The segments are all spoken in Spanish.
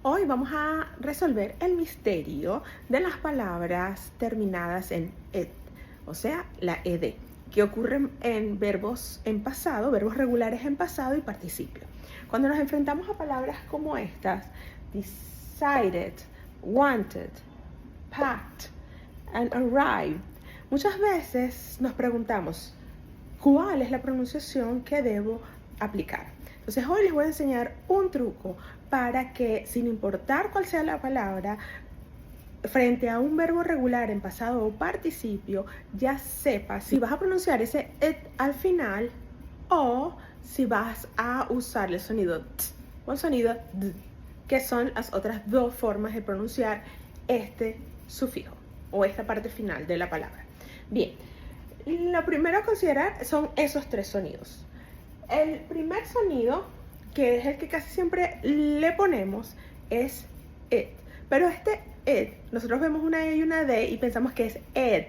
Hoy vamos a resolver el misterio de las palabras terminadas en ed, o sea, la ed, que ocurren en verbos en pasado, verbos regulares en pasado y participio. Cuando nos enfrentamos a palabras como estas, decided, wanted, packed, and arrived, muchas veces nos preguntamos, ¿cuál es la pronunciación que debo aplicar? Entonces hoy les voy a enseñar un truco para que, sin importar cuál sea la palabra, frente a un verbo regular en pasado o participio, ya sepas si vas a pronunciar ese et al final o si vas a usar el sonido t o el sonido d, que son las otras dos formas de pronunciar este sufijo o esta parte final de la palabra. Bien, lo primero a considerar son esos tres sonidos. El primer sonido, que es el que casi siempre le ponemos, es ed. Pero este ed, nosotros vemos una e y una d y pensamos que es ed.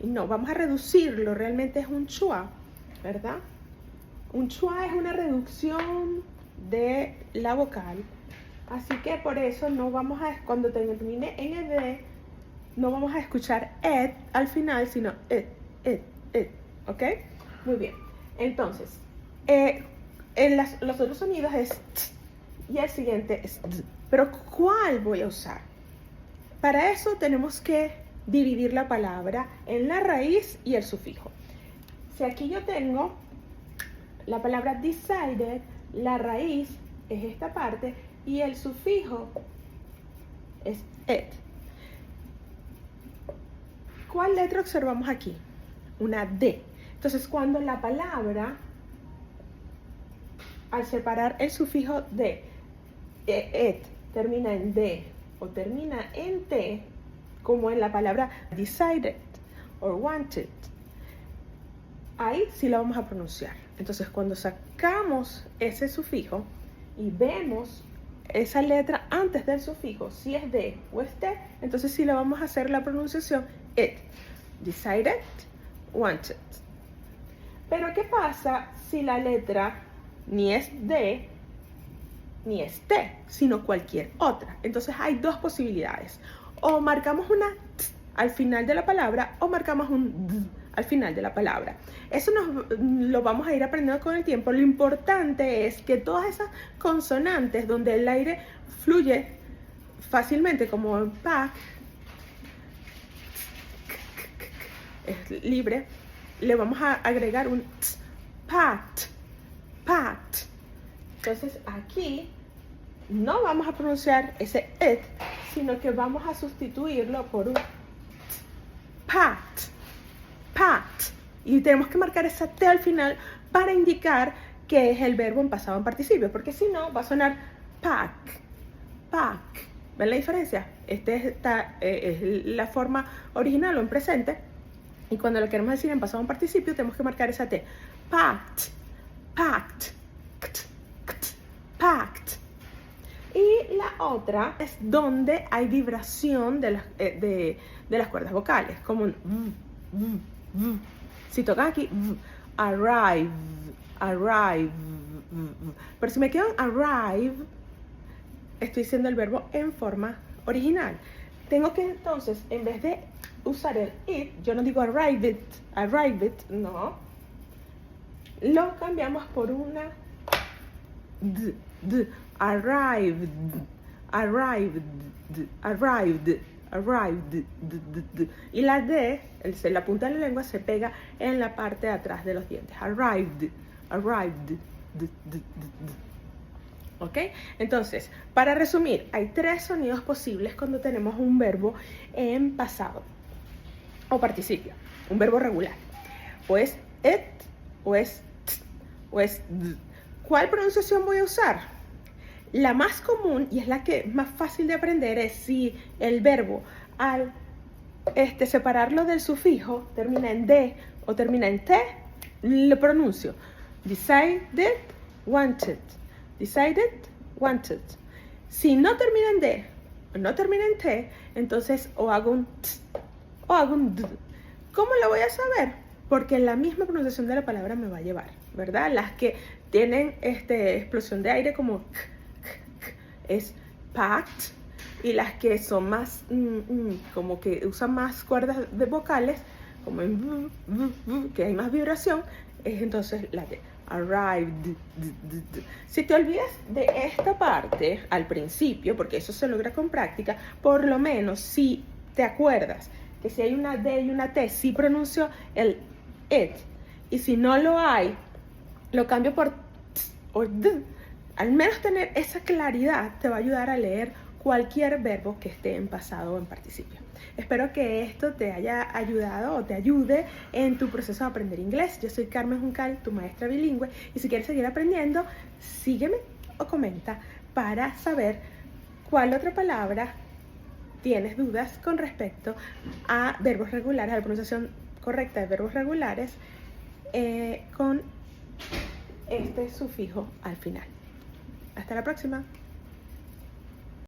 Y no, vamos a reducirlo, realmente es un chua, ¿verdad? Un chua es una reducción de la vocal. Así que por eso no vamos a, cuando termine en ed, no vamos a escuchar ed al final, sino ed, ¿ok? Muy bien. Entonces, los otros sonidos es t y el siguiente es d. Pero ¿cuál voy a usar? Para eso tenemos que dividir la palabra en la raíz y el sufijo. Si aquí yo tengo la palabra decided, la raíz es esta parte y el sufijo es ed. ¿Cuál letra observamos aquí? Una D. Entonces, cuando la palabra, al separar el sufijo de ed, termina en D o termina en T, como en la palabra decided or wanted, ahí sí la vamos a pronunciar. Entonces, cuando sacamos ese sufijo y vemos esa letra antes del sufijo, si es D o es T, entonces sí la vamos a hacer la pronunciación ed, decided, wanted. Pero ¿qué pasa si la letra ni es D ni es T, sino cualquier otra? Entonces hay dos posibilidades. O marcamos una T al final de la palabra o marcamos un D al final de la palabra. Eso lo vamos a ir aprendiendo con el tiempo. Lo importante es que todas esas consonantes donde el aire fluye fácilmente, como en pack, es libre, le vamos a agregar un t, pat, pat. Entonces aquí no vamos a pronunciar ese et, sino que vamos a sustituirlo por un t, pat, pat. Y tenemos que marcar esa t al final para indicar que es el verbo en pasado en participio, porque si no va a sonar pack, pack. ¿Ven la diferencia? Es la forma original o en presente. Y cuando lo queremos decir en pasado en participio, tenemos que marcar esa T. Packed, packed, packed. Y la otra es donde hay vibración de las cuerdas vocales, como un si tocan aquí, arrive, arrive. Pero si me quedo en arrive, estoy diciendo el verbo en forma original. Tengo que entonces, en vez de usar el it, yo no digo arrive it, no. Lo cambiamos por una d, arrived, arrived, arrived, arrived, d. Y la d, la punta de la lengua se pega en la parte de atrás de los dientes. Arrived, arrived, d. ¿Ok? Entonces, para resumir, hay tres sonidos posibles cuando tenemos un verbo en pasado o participio, un verbo regular. O es et, o es t, o es d. ¿Cuál pronunciación voy a usar? La más común y es la que es más fácil de aprender es si el verbo al separarlo del sufijo termina en d o termina en t, lo pronuncio. Decided, wanted. Decided, wanted. Si no termina en D o no termina en T, entonces o hago un T o hago un D. ¿Cómo lo voy a saber? Porque la misma pronunciación de la palabra me va a llevar, ¿verdad? Las que tienen explosión de aire como k, es packed, y las que son más, como que usan más cuerdas de vocales, como en que hay más vibración, es entonces la de arrived. Si te olvidas de esta parte al principio, porque eso se logra con práctica, por lo menos si te acuerdas que si hay una D y una T, sí pronuncio el it, y si no lo hay, lo cambio por t o d. Al menos tener esa claridad te va a ayudar a leer cualquier verbo que esté en pasado o en participio. Espero que esto te haya ayudado o te ayude en tu proceso de aprender inglés. Yo soy Carmen Juncal, tu maestra bilingüe, y si quieres seguir aprendiendo, sígueme o comenta para saber cuál otra palabra tienes dudas con respecto a verbos regulares, a la pronunciación correcta de verbos regulares con este sufijo al final. Hasta la próxima.